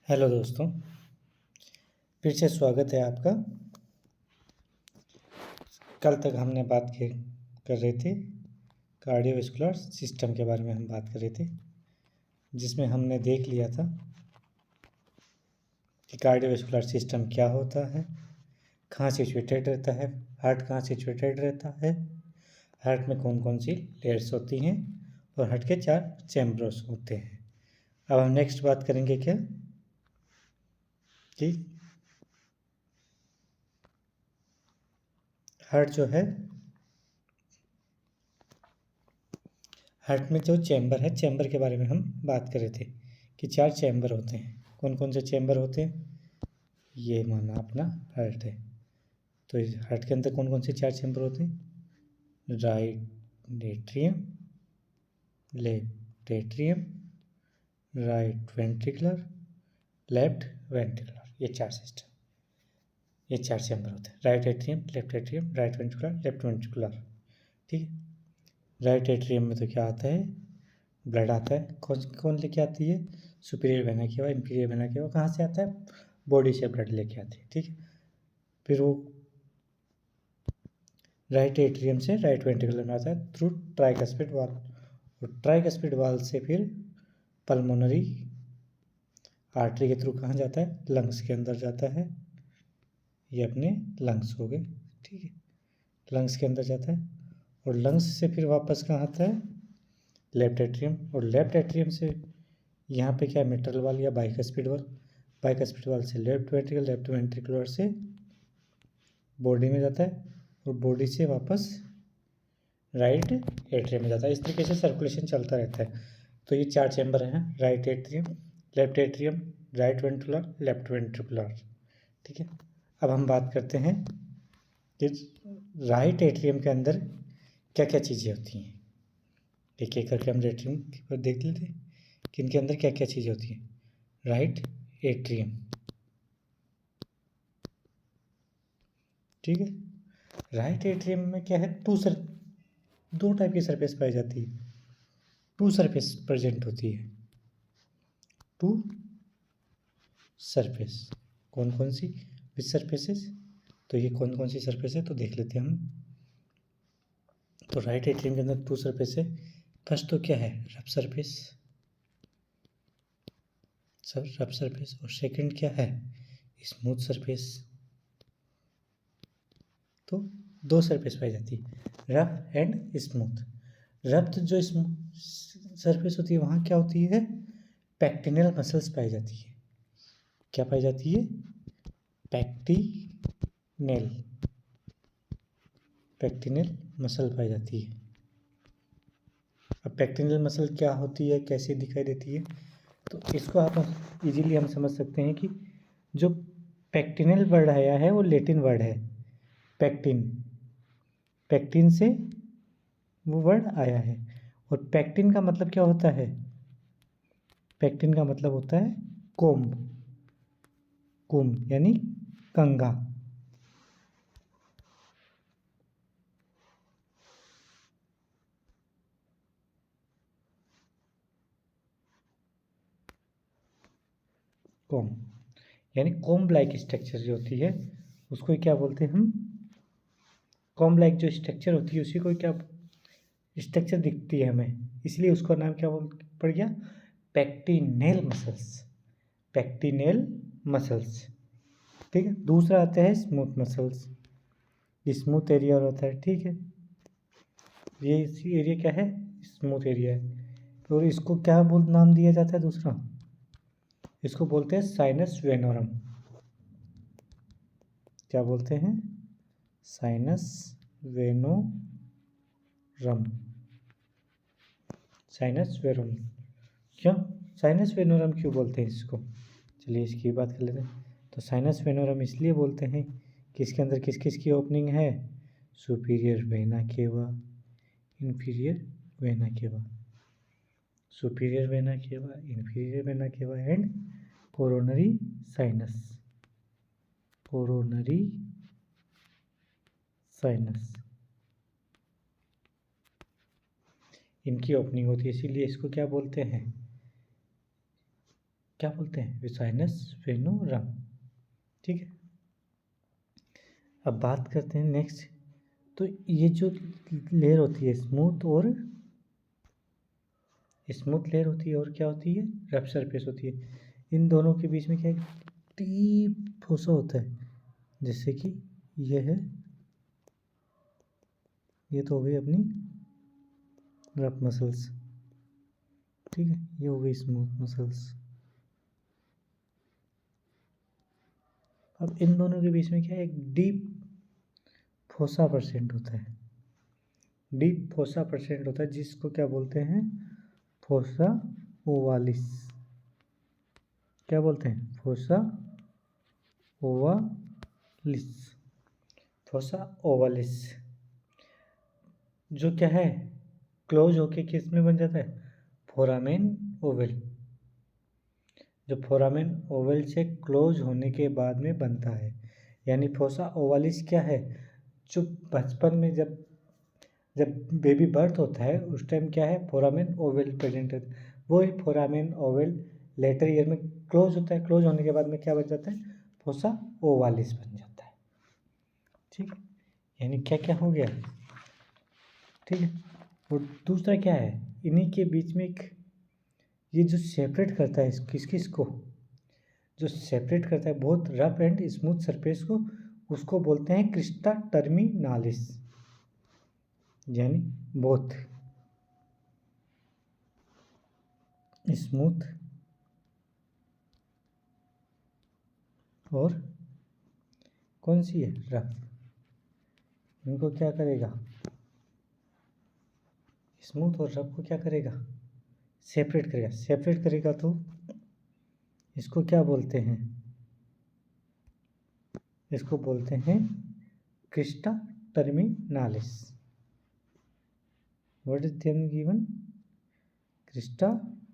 Hello दोस्तों, फिर से स्वागत है आपका। कल तक हमने बात कर रहे थे कार्डियोवैस्कुलर सिस्टम के बारे में हम बात कर रहे थे, जिसमें हमने देख लिया था कि कार्डियोवैस्कुलर सिस्टम क्या होता है, कहाँ सिचुएटेड रहता है, हार्ट कहाँ सिचुएटेड रहता है, हार्ट में कौन कौन सी लेयर्स होती हैं और हार्ट के 4 चैम्बर्स होते हैं। अब हम नेक्स्ट बात करेंगे क्या कि हार्ट जो है, हार्ट में जो चैम्बर है, चैम्बर के बारे में हम बात कर रहे थे कि 4 चैम्बर होते हैं। कौन कौन से चैम्बर होते हैं? ये माना अपना हार्ट है, तो इस हार्ट के अंदर कौन कौन से 4 चैम्बर होते हैं? Right atrium, left atrium, right ventricular, left ventricular, ये 4 सिस्टम, ये 4 चैम्बर होते हैं। Right atrium, left atrium, right ventricular, left ventricular. ठीक है। राइट एट्रियम में तो क्या आता है? ब्लड आता है। कौन कौन लेके आती है? Superior vena cava, inferior vena cava. कहाँ से आता है? बॉडी से ब्लड लेके आती है। ठीक है। फिर वो राइट एट्रियम से राइट वेंट्रिकुलर में आता है थ्रू ट्राइकस्पिड वाल, और ट्राइकस्पिड वाल से फिर पल्मोनरी आर्टरी के थ्रू कहाँ जाता है? लंग्स के अंदर जाता है। ये अपने लंग्स हो गए। ठीक है, लंग्स के अंदर जाता है और लंग्स से फिर वापस कहाँ आता है? लेफ्ट एट्रियम, और लेफ्ट एट्रियम से यहाँ पे क्या है? मिट्रल वाल या बाइकस्पिड वाल, बाइकस्पिड वाल से लेफ्ट वेंट्रिकल, लेफ्ट वेंट्रिकुलर से बॉडी में जाता है और बॉडी से वापस राइट एट्रियम में जाता है। इस तरीके से सर्कुलेशन चलता रहता है। तो ये 4 चैम्बर हैं, right atrium, left atrium, right ventricular, left ventricular. ठीक है। अब हम बात करते हैं कि राइट एट्रियम के अंदर क्या क्या चीज़ें होती हैं। एक एक करके हम एट्रियम पर देख लेते हैं कि इनके अंदर क्या क्या चीज़ें होती हैं। राइट एट्रियम, ठीक है। राइट एट्रियम में क्या है? दो टाइप की सरफेस पाई जाती है, 2 सरफेस प्रेजेंट होती है। 2 सरफेस, कौन कौन सी? विच सरफेसेस? तो ये कौन कौन सी सरफेस है तो देख लेते हैं हम। तो राइट एट्रियम के अंदर 2 सरफेस है। फर्स्ट तो क्या है? Rough surface, rough surface. और सेकंड क्या है? Smooth surface. तो 2 सरफेस पाई जाती है, रफ एंड स्मूथ। रफ जो सरफेस होती है वहाँ क्या होती है? पैक्टिनल मसल्स पाई जाती है। क्या पाई जाती है? पैक्टिनेल, पैक्टिनल मसल पाई जाती है। अब पैक्टिनल मसल क्या होती है, कैसे दिखाई देती है? तो इसको आप इजीली हम समझ सकते हैं कि जो पैक्टिनल वर्ड आया है वो लैटिन वर्ड है पैक्टिन, पैक्टिन से वो वर्ड आया है। और पैक्टिन का मतलब क्या होता है? पैक्टिन का मतलब होता है कोम्ब, कोम्ब यानी कंघा। कोम्ब यानी कोम्ब लाइक स्ट्रक्चर जो होती है उसको क्या बोलते हैं हम? कोम्ब लाइक जो स्ट्रक्चर होती है उसी को क्या स्ट्रक्चर दिखती है हमें, इसलिए उसका नाम क्या पड़ गया? पैक्टिनेल मसल्स, पैक्टिनेल मसल्स। ठीक है। दूसरा आता है स्मूथ मसल्स, स्मूथ एरिया होता है। ठीक है, ये इसी एरिया क्या है? स्मूथ एरिया है। और इसको क्या नाम दिया जाता है दूसरा? इसको बोलते हैं साइनस वेनोरम। क्या बोलते हैं? Sinus venarum, sinus venarum. क्यों साइनस वेनोरम क्यों बोलते हैं इसको? चलिए इसकी बात कर लेते हैं। तो साइनस वेनोरम इसलिए बोलते हैं कि इसके अंदर किस किस की ओपनिंग है? Superior vena cava, inferior vena cava, superior vena cava, inferior vena cava and coronary sinus, coronary sinus, इनकी ओपनिंग होती है। इसीलिए इसको क्या बोलते हैं? क्या बोलते हैं, साइनस वेनोरम। ठीक है, अब बात करते हैं नेक्स्ट। तो ये जो लेयर होती है स्मूथ लेयर होती है और क्या होती है, रफ सरफेस होती है। इन दोनों के बीच में क्या है, डीप फोसा होता है, जैसे कि ये है, ये तो हो गई अपनी रफ मसल्स। ठीक है, ये हो गई स्मूथ मसल्स। अब इन दोनों के बीच में क्या है, एक डीप फोसा परसेंट होता है, डीप फोसा परसेंट होता है, जिसको क्या बोलते हैं, फोसा ओवालिस। क्या बोलते हैं, फोसा ओवालिस। फोसा ओवालिस जो क्या है, क्लोज होके किस में बन जाता है, फोरामेन ओवल। जो फोरामेन ओवल से क्लोज होने के बाद में बनता है। यानी फोसा ओवालिस क्या है, जो बचपन में जब बेबी बर्थ होता है उस टाइम क्या है, फोरामेन ओवल प्रेजेंट है। वो ही फोरामेन ओवल लेटर ईयर में क्लोज होता है, क्लोज होने के बाद में क्या बन जाता है, फोसा ओवालिस बन जाता है। ठीक, यानी क्या क्या हो गया। ठीक है, और दूसरा क्या है, इन्हीं के बीच में एक ये जो सेपरेट करता है किस किस को, जो सेपरेट करता है बहुत रफ एंड स्मूथ सरफेस को, उसको बोलते हैं क्रिस्टा टर्मिनालिस। यानी बोथ स्मूथ और कौन सी है, रफ, इनको क्या करेगा, स्मूथ और रफ को क्या करेगा, सेपरेट करेगा। सेपरेट करेगा तो इसको क्या बोलते हैं, इसको बोलते हैं crista terminalis. What is them given, crista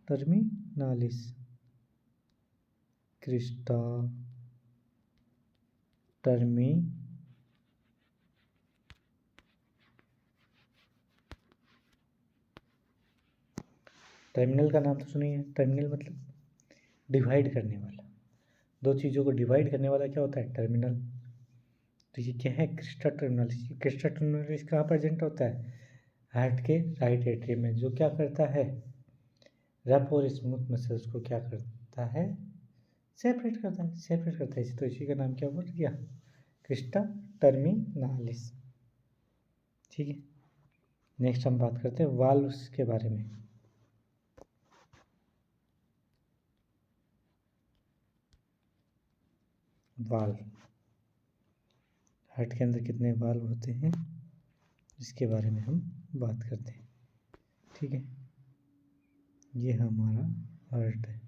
terminalis, crista टर्मी टर्मिनल का नाम तो सुनिए, टर्मिनल मतलब डिवाइड करने वाला, दो चीज़ों को डिवाइड करने वाला क्या होता है, टर्मिनल। तो ये क्या है, क्रिस्टा टर्मिनालिस। क्रिस्टा टर्मिनालिस कहाँ प्रेजेंट होता है, हार्ट के राइट एट्रियम में, जो क्या करता है, रफ और स्मूथ मसल्स को क्या करता है, सेपरेट करता है, सेपरेट करता है। तो इसी का नाम क्या बोल गया, क्रिस्टा टर्मिनालिस। ठीक है, नेक्स्ट हम बात करते हैं वाल्व्स के बारे में। वाल्व, हार्ट के अंदर कितने वाल्व होते हैं, इसके बारे में हम बात करते हैं। ठीक है, ये हमारा हार्ट है।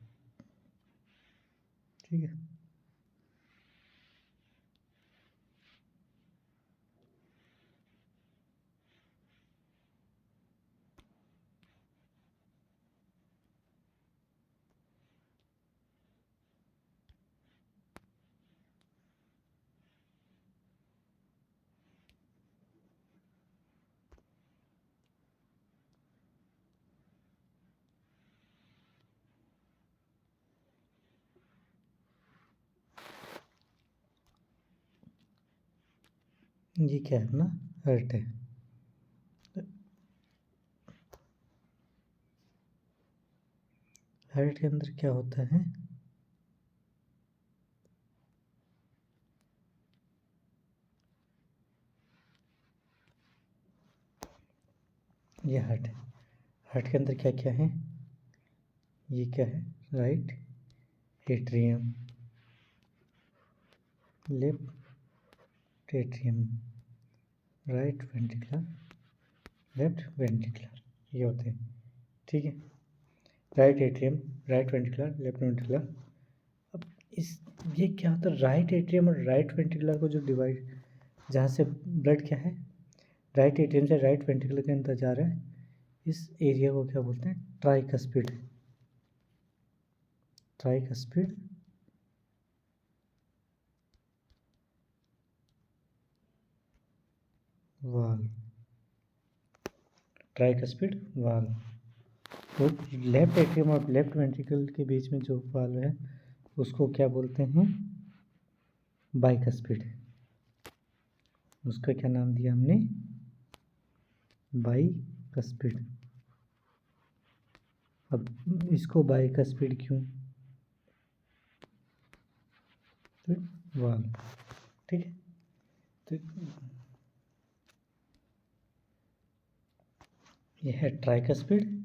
ठीक है, ये क्या है, अपना हार्ट है। हार्ट के अंदर क्या होता है, ये हार्ट है। हार्ट के अंदर क्या क्या है, ये क्या है, right atrium, left atrium, right ventricular, left ventricular, ये होते हैं। ठीक है, right atrium, right ventricular, left ventricular. अब इस ये क्या होता है, राइट एट्रियम और राइट वेंट्रिकुलर को जो डिवाइड, जहाँ से ब्लड क्या है, राइट एट्रियम से राइट वेंट्रिकुलर के अंदर जा रहा है, इस एरिया को क्या बोलते हैं, tricuspid. Tricuspid valve, tricuspid valve. तो लेफ्ट एट्रियम और लेफ्ट वेंट्रिकल के बीच में जो वाल्व है उसको क्या बोलते हैं? बाइकस्पिड। उसका क्या नाम दिया हमने? बाइकस्पिड। अब इसको बाइकस्पिड क्यों? तो वाल्व, ठीक है। तो यह है ट्राइकस्पिड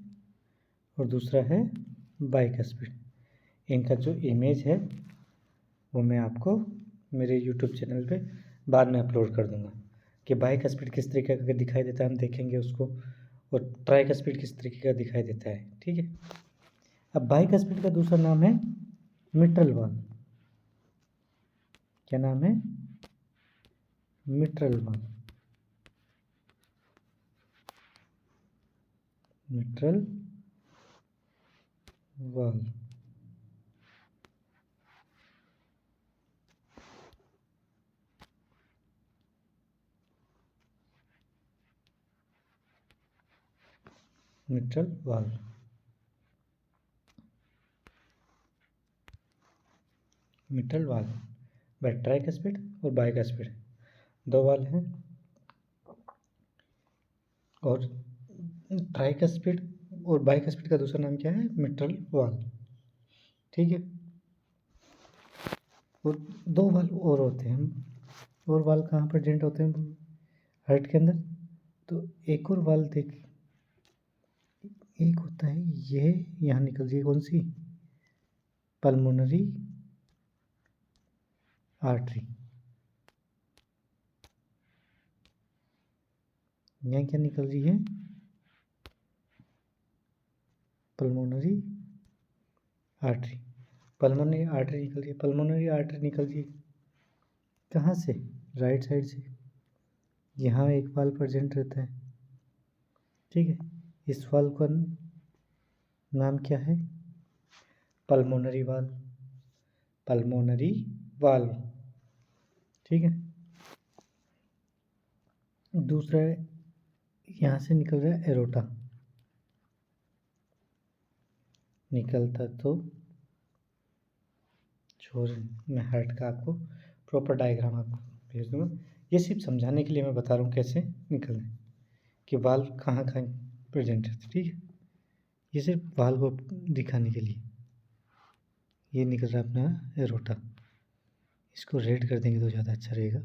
और दूसरा है बाइकस्पिड। इनका जो इमेज है वो मैं आपको मेरे यूट्यूब चैनल पे बाद में अपलोड कर दूंगा कि बाइकस्पिड किस तरीके का दिखाई देता है, हम देखेंगे उसको, और ट्राइकस्पिड किस तरीके का दिखाई देता है, ठीक है। अब बाइकस्पिड का दूसरा नाम है मिट्रल वाल्व। क्या नाम है? Mitral valve. Mitral valve. Mitral valve. Mitral valve by tricuspid और बाइकस्पिड, दो वाल्व हैं। और ट्राइकस्पिड और बाइकस्पिड का दूसरा नाम क्या है? मिट्रल वाल्व, ठीक है। और दो वाल्व और होते हैं, और वाल्व कहाँ प्रेजेंट होते हैं हार्ट के अंदर? तो एक और वाल्व देख, एक होता है ये, यहाँ निकल जाइए, कौन सी? Pulmonary artery. यहाँ क्या निकल रही है? Pulmonary artery. पल्मोनरी आर्टरी निकल रही है। पल्मोनरी आर्टरी निकल रही है कहाँ से? राइट साइड से। यहाँ एक वाल्व प्रेजेंट रहता है, ठीक है। इस वाल्व का नाम क्या है? Pulmonary valve. पल्मोनरी वाल्व, ठीक है। दूसरा यहाँ से निकल रहा है एरोटा। निकलता तो छोड़, मैं हार्ट का आपको प्रॉपर डायग्राम आपको भेज दूँगा। ये सिर्फ समझाने के लिए मैं बता रहा हूँ कैसे निकलना है, कि वाल्व कहाँ कहाँ प्रेजेंट है, ठीक है। ये सिर्फ वाल्व को दिखाने के लिए। ये निकल रहा है अपना एरोटा। इसको रेड कर देंगे तो ज़्यादा अच्छा रहेगा।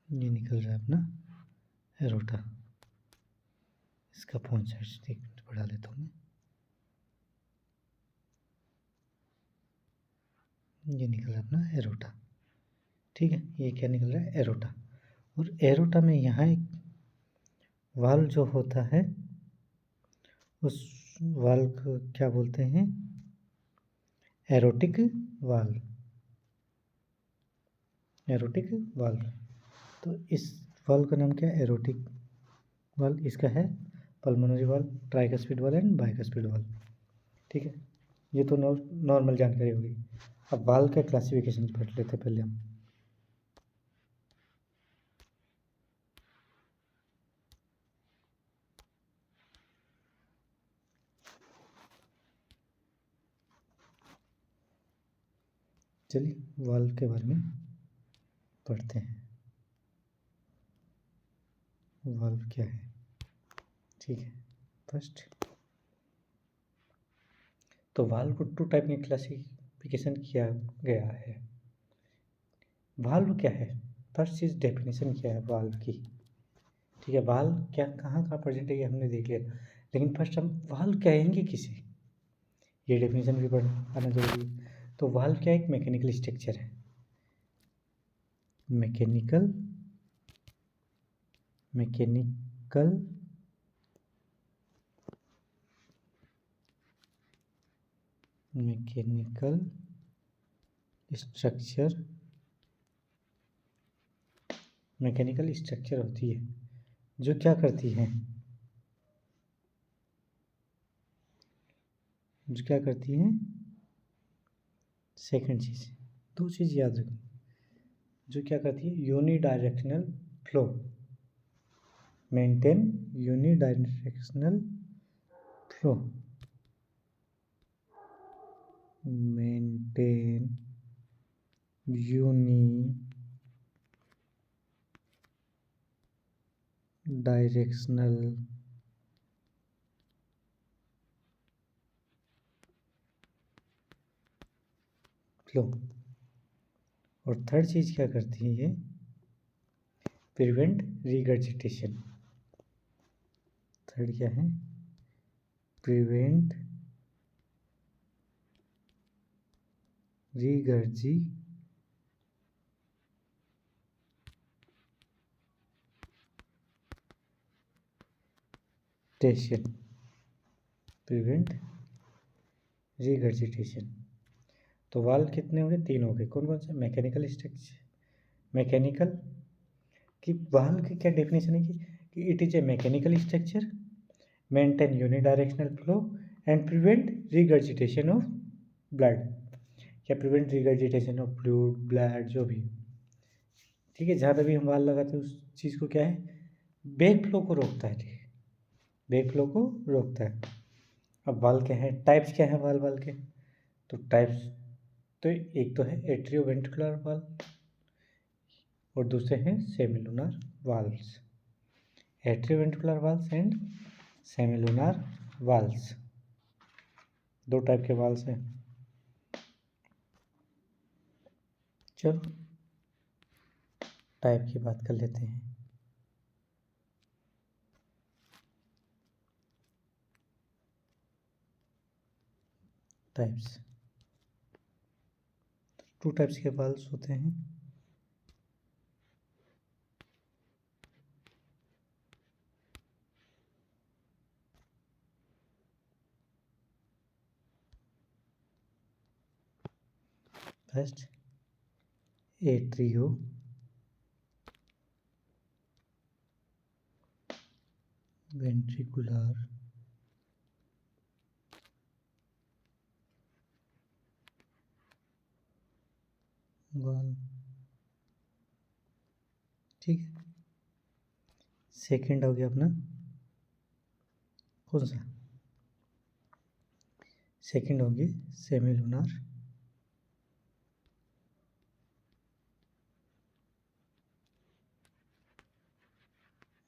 ये निकल रहा है अपना एरोटा। इसका फ़ॉन्ट साइज बढ़ा लेता हूँ मैं। ये निकल रहा है अपना एरोटा, ठीक है। ये क्या निकल रहा है? एरोटा। और एरोटा में यहाँ एक वाल्व जो होता है उस वाल्व को क्या बोलते हैं? Aortic valve. Aortic valve. तो इस वाल्व का नाम क्या है? Aortic valve. इसका है pulmonary valve, tricuspid valve and bicuspid valve, ठीक है। ये तो नॉर्मल जानकारी होगी। अब वाल्व का क्लासिफिकेशन पढ़ लेते हैं पहले हम। चलिए वाल्व के बारे में पढ़ते हैं। वाल्व क्या है, ठीक है। फर्स्ट तो वाल्व को टू टाइप में क्लासिफिकेशन किया गया है। वाल्व क्या है? फर्स्ट चीज़ डेफिनेशन क्या है वाल्व की, ठीक है। वाल्व क्या कहाँ कहाँ प्रेजेंट है ये हमने देख लिया, लेकिन फर्स्ट हम वाल्व कहेंगे किसे, ये डेफिनेशन भी आना जरूरी है। तो वाल्व क्या है? एक मैकेनिकल स्ट्रक्चर है। मैकेनिकल स्ट्रक्चर, मैकेनिकल स्ट्रक्चर होती है जो क्या करती है? जो क्या करती है? सेकंड चीज़, दो चीज़ याद रखनी। जो क्या करती है? Unidirectional flow. Maintain unidirectional flow, maintain unidirectional flow. और थर्ड चीज क्या करती है ये, प्रिवेंट रिगर्जिटेशन। थर्ड क्या है, प्रिवेंट रिगर्जिटेशन, प्रिवेंट रिगर्जिटेशन। तो वाल्व कितने हो गए, 3 हो गए। कौन कौन से, मैकेनिकल स्ट्रक्चर, मैकेनिकल की वाल्व की क्या डेफिनेशन है कि it is a mechanical structure, maintain unidirectional flow and prevent regurgitation of blood, या prevent regurgitation of fluid blood जो भी, ठीक है। जहाँ पे भी हम वाल्व लगाते हैं उस चीज़ को क्या है, बैक फ्लो को रोकता है, ठीक है, बैक फ्लो को रोकता है। अब वाल्व क्या है, टाइप्स क्या है वाल्व के, तो टाइप्स तो एक तो है एट्रियोवेंट्रिकुलर वाल्व और दूसरे हैं semilunar valves, atrioventricular valves and semilunar valves, 2 type के वाल्व्स हैं। चलो टाइप की बात कर लेते हैं। टाइप्स, 2 टाइप्स के वाल्व्स होते हैं। फर्स्ट एट्रियो वेंट्रिकुलर वाल्व, ठीक है। सेकंड हो गया अपना कौन सा, सेकंड होगी सेमिलुनर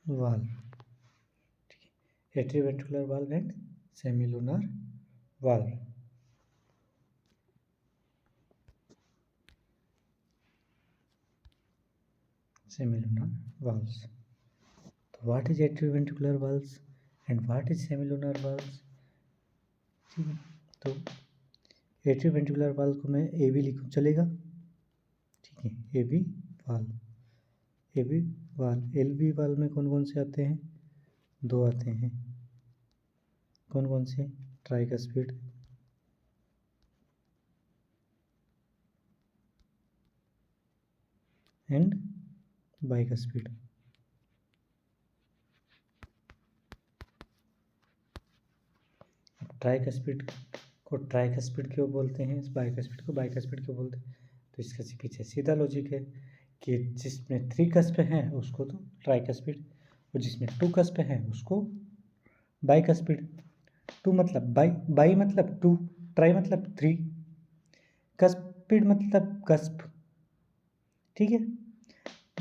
वाल्व, ठीक है, atrioventricular valve and semilunar valve. Semilunar valves, तो what is atrioventricular valves and what is semilunar valves, ठीक है। तो एट्रियोवेंट्रिकुलर वाल्व को मैं ए बी लिखूँ चलेगा, ठीक है, A B valve, A B valve. L B valve में कौन कौन से आते हैं, 2 आते हैं, कौन कौन से, ट्राइकस्पिड एंड बाइकस्पिड। ट्राइकस्पिड को ट्राइकस्पिड क्यों बोलते हैं, बाइकस्पिड को बाइकस्पिड क्यों बोलते हैं, तो इसका पीछे सीधा लॉजिक है कि जिसमें 3 कस्प हैं उसको तो ट्राइकस्पिड, और जिसमें 2 कस्प हैं उसको बाइकस्पिड। 2 मतलब बाई मतलब 2, ट्राई मतलब 3, कस्पिड मतलब कस्प, ठीक है।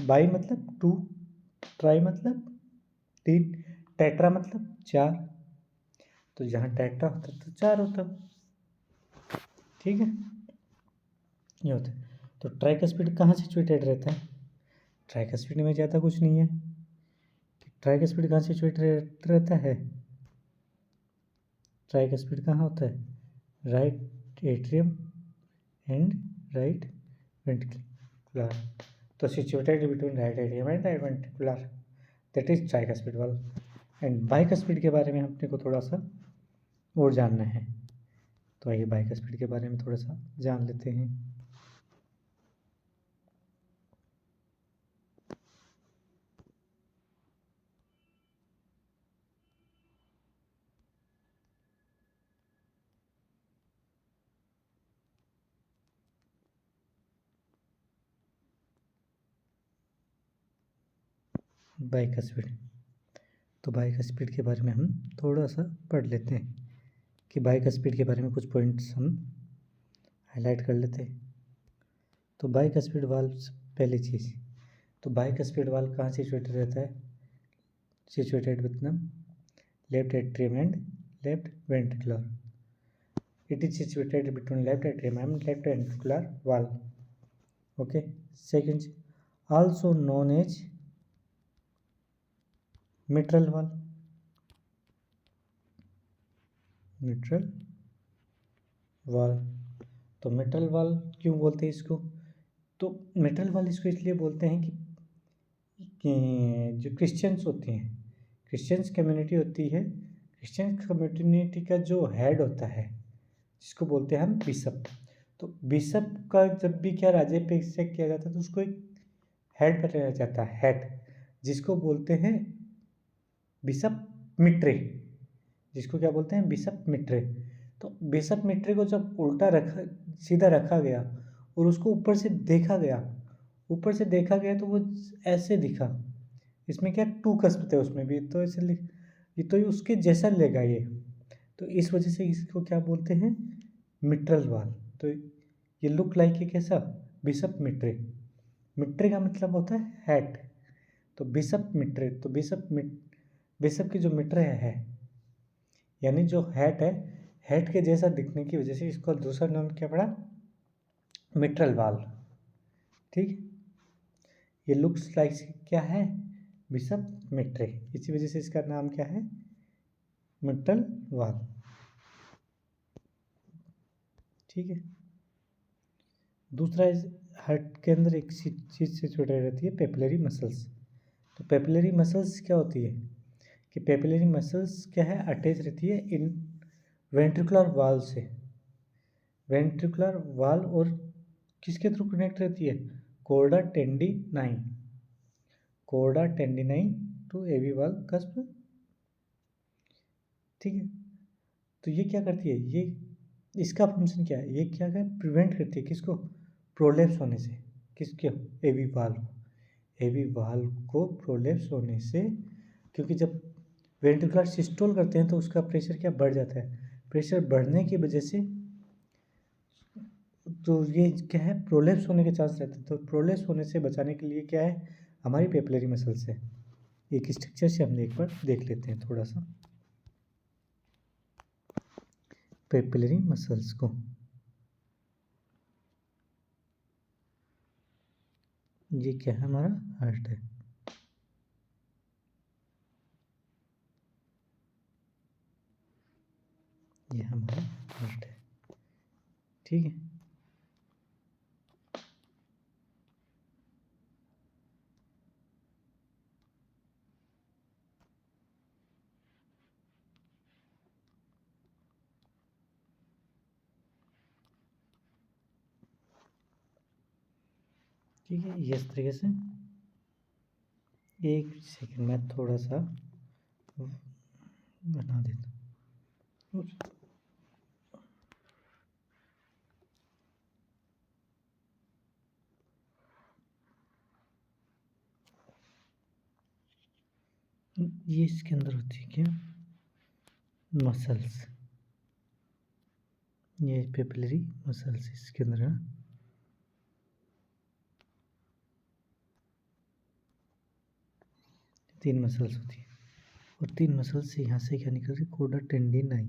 बाई मतलब 2, ट्राई मतलब 3, टेट्रा मतलब 4, तो जहाँ टेट्रा होता तो 4 होता, ठीक है, ये होता है। तो ट्राइकस्पिड कहाँ सिचुएटेड रहता है, ट्राइकस्पिड में ज़्यादा कुछ नहीं है। ट्राइकस्पिड कहाँ सिचुएटेड रहता है, ट्राइकस्पिड कहाँ होता है, right atrium and right ventricular, तो situated between right atrium and right ventricular, that is tricuspid valve. And bicuspid के बारे में अपने को थोड़ा सा और जानना है, तो आइए बाइकस्पिड के बारे में थोड़ा सा जान लेते हैं। बाइकस्पिड, तो बाइक स्पीड के बारे में हम थोड़ा सा पढ़ लेते हैं कि बाइक स्पीड के बारे में कुछ पॉइंट्स हम हाईलाइट कर लेते हैं। तो बाइक स्पीड वाल्व पहली चीज़, तो बाइक स्पीड वाल्व कहाँ सिचुएटेड रहता है? Situated with the left atrium and left ventricular. It is situated between left atrium and left ventricular valve. Okay. Second, also known as mitral valve. Mitral valve. तो mitral valve क्यों बोलते हैं इसको? तो mitral valve इसको इसलिए बोलते हैं कि जो क्रिश्चियंस होती हैं, क्रिश्चियंस कम्युनिटी होती है, क्रिश्चियन कम्युनिटी का जो हेड होता है जिसको बोलते हैं हम बिशप, तो बिशप का जब भी क्या राज्याभिषेक किया जाता है तो उसको एक हेड बनाया जाता है, हेड, जिसको बोलते हैं बिशप मिट्रे, जिसको क्या बोलते हैं? Bishop mitre. तो बिशप मिट्रे को जब उल्टा रखा, सीधा रखा गया और उसको ऊपर से देखा गया तो वो ऐसे दिखा। इसमें क्या 2 कस्प थे उसमें भी, तो ऐसे ये तो उसके जैसा लेगा ये, तो इस वजह से इसको क्या बोलते हैं? Mitral valve. तो ये लुक लाइक है कैसा? Bishop mitre. मिट्रे का मतलब होता है हेड, तो बिशप मिट्रे, तो बिशप की जो मिट्रे है यानी जो हेड है, हेड के जैसा दिखने की वजह से इसको दूसरा नाम क्या पड़ा? Mitral valve. ठीक, ये लुक्स लाइक क्या है? बिशप मिट्रे, इसी वजह से इसका नाम क्या है? Mitral valve. ठीक है। दूसरा, हार्ट के अंदर एक चीज़ से जुड़ी रहती है, पेपिलरी मसल्स। तो पेपिलरी मसल्स क्या होती है कि पेपिलरी मसल्स क्या है? अटैच रहती है इन वेंट्रिकुलर वाल्व से। वेंट्रिकुलर वाल्व और किसके थ्रू कनेक्ट रहती है? Chordae tendineae, chordae tendineae to AV valve cusp. ठीक है। तो ये क्या करती है? ये इसका फंक्शन क्या है? ये क्या है? प्रिवेंट करती है किसको? प्रोलेप्स होने से। किसके? एवी वाल्व, एवी वाल्व को प्रोलेप्स होने से, क्योंकि जब वेंट्रिकुलर सिस्टोल करते हैं तो उसका प्रेशर क्या बढ़ जाता है, प्रेशर बढ़ने की वजह से तो ये क्या है? प्रोलेप्स होने के चांस रहते हैं। तो प्रोलेप्स होने से बचाने के लिए क्या है? हमारी पेपिलरी मसल्स है। एक स्ट्रक्चर से हम एक बार देख लेते हैं थोड़ा सा पेपिलरी मसल्स को। ये क्या है? हमारा हार्ट है। ये हमारा हार्ट है। ठीक है। ठीक है, ये इस तरीके से। एक सेकंड मैं थोड़ा सा बना देता हूँ। ये इसके अंदर होती है क्या? मसल्स, ये पेपिलरी मसल्स इसके अंदर है। तीन मसल्स होती है और तीन मसल्स से यहाँ से क्या निकल रही? कोडा टेंडिनाइन।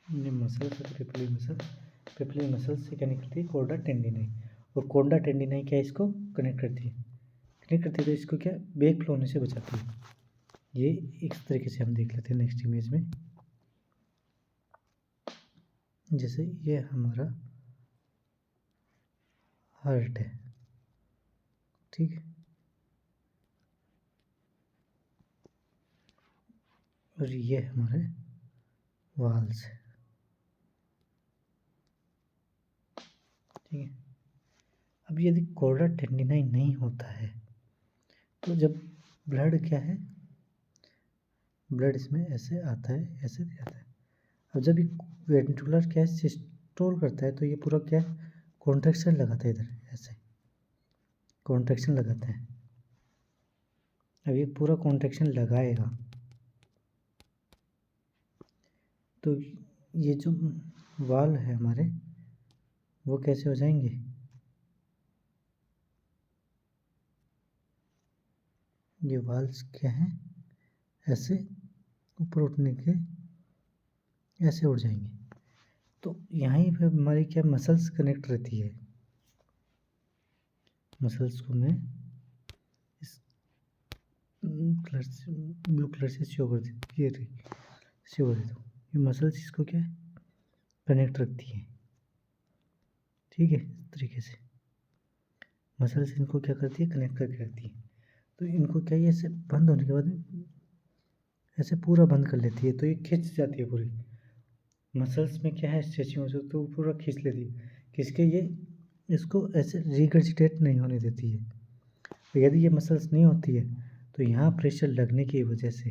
ये मसल है पेपिलरी मसल, पेपिलरी मसल से क्या निकलती है? कोडा टेंडिनाइन। और कोडा टेंडिनाइन क्या इसको कनेक्ट करती है? कनेक्ट करती है तो इसको क्या? बैक फ्लो होने से बचाती है। ये इस तरीके से हम देख लेते हैं नेक्स्ट इमेज में। जैसे ये हमारा हार्ट है, ठीक है, और ये हमारे वाल्स है। ठीक है। अब यदि कोर्डा टेंडिनाइन नहीं होता है तो जब ब्लड क्या है? ब्लड इसमें ऐसे आता है, ऐसे जाता है। अब जब ये वेंट्रिकुलर क्या है? सिस्टोल करता है तो ये पूरा क्या है? कॉन्ट्रैक्शन लगाता है इधर ऐसे, कॉन्ट्रैक्शन लगाते हैं। अब ये पूरा कॉन्ट्रैक्शन लगाएगा तो ये जो वाल है हमारे वो कैसे हो जाएंगे, ये वाल्स क्या हैं, ऐसे ऊपर उठने के ऐसे उठ जाएंगे। तो यहीं पे हमारी क्या मसल्स कनेक्ट रहती है। मसल्स को मैं इस कलर से, ब्लू कलर से शो कर देती, ये रही शो कर देता हूँ। ये मसल्स इसको क्या कनेक्ट रखती है, ठीक है। इस तरीके से मसल्स इनको क्या करती है, कनेक्ट करके रखती है। तो इनको क्या ये ऐसे बंद होने के बाद ऐसे पूरा बंद कर लेती है, तो ये खिंच जाती है पूरी। मसल्स में क्या है, स्ट्रेचिंग हो जाती है तो पूरा खींच लेती है, खींच के ये इसको ऐसे रिगर्जिटेट नहीं होने देती है। तो यदि ये मसल्स नहीं होती है तो यहाँ प्रेशर लगने की वजह से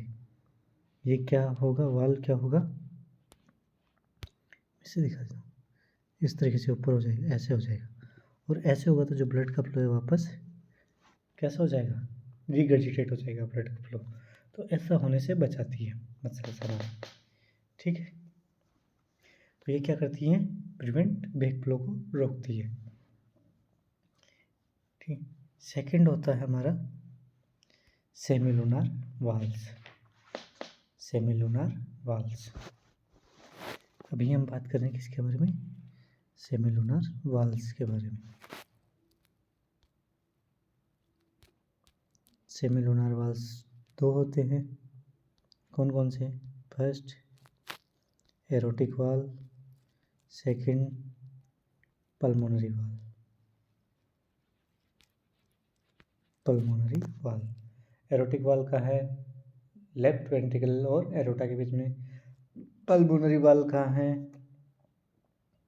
ये क्या होगा, वाल क्या होगा, इसे दिखा देता हूँ। इस तरीके से ऊपर हो जाएगा, ऐसे हो जाएगा। और ऐसे होगा तो जो ब्लड का फ्लो है वापस कैसा हो जाएगा, रिगर्जिटेट हो जाएगा ब्लड का फ्लो। तो ऐसा होने से बचाती है मसल्स हमारी, ठीक है। तो ये क्या करती हैं, प्रिवेंट बैक फ्लो को रोकती है, ठीक। सेकंड होता है हमारा सेमिलुनार वाल्स। सेमिलुनार वाल्स, अभी हम बात कर रहे हैं किसके बारे में, सेमिलुनार वाल्स के बारे में। सेमिलुनार वाल्स दो होते हैं, कौन कौन से, फर्स्ट एरोटिक वाल, सेकंड पल्मोनरी वाल। पल्मोनरी वाल, एरोटिक वाल का है लेफ्ट वेंट्रिकल और एरोटा के बीच में। पल्मोनरी वाल कहाँ है,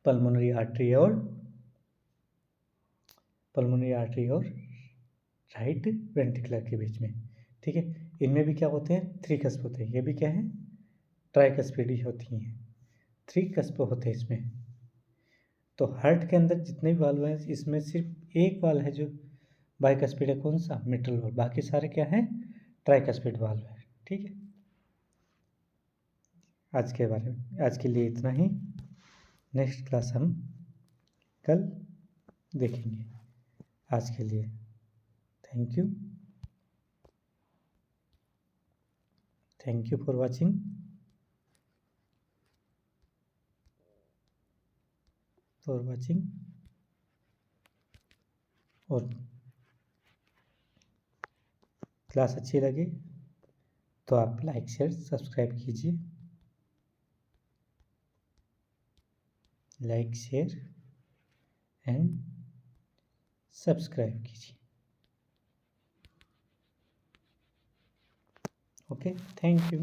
पल्मोनरी आर्टरी और राइट वेंट्रिकुलर के बीच में, ठीक है। इनमें भी क्या होते हैं, थ्री कस्प होते हैं। ये भी क्या है, ट्राइकस्पिड होती हैं, थ्री कस्प होते हैं इसमें। तो हार्ट के अंदर जितने भी वाल्व हैं इसमें सिर्फ एक वाल्व है जो बाइकस्पिड है, कौन सा, मिट्रल वाल्व। बाकी सारे क्या है, ट्राइकस्पिड वाल्व है, ठीक है। आज के बारे में, आज के लिए इतना ही। नेक्स्ट क्लास हम कल देखेंगे। आज के लिए थैंक यू फॉर वाचिंग। और क्लास अच्छी लगे तो आप लाइक शेयर सब्सक्राइब कीजिए, लाइक शेयर एंड सब्सक्राइब कीजिए। Okay, thank you.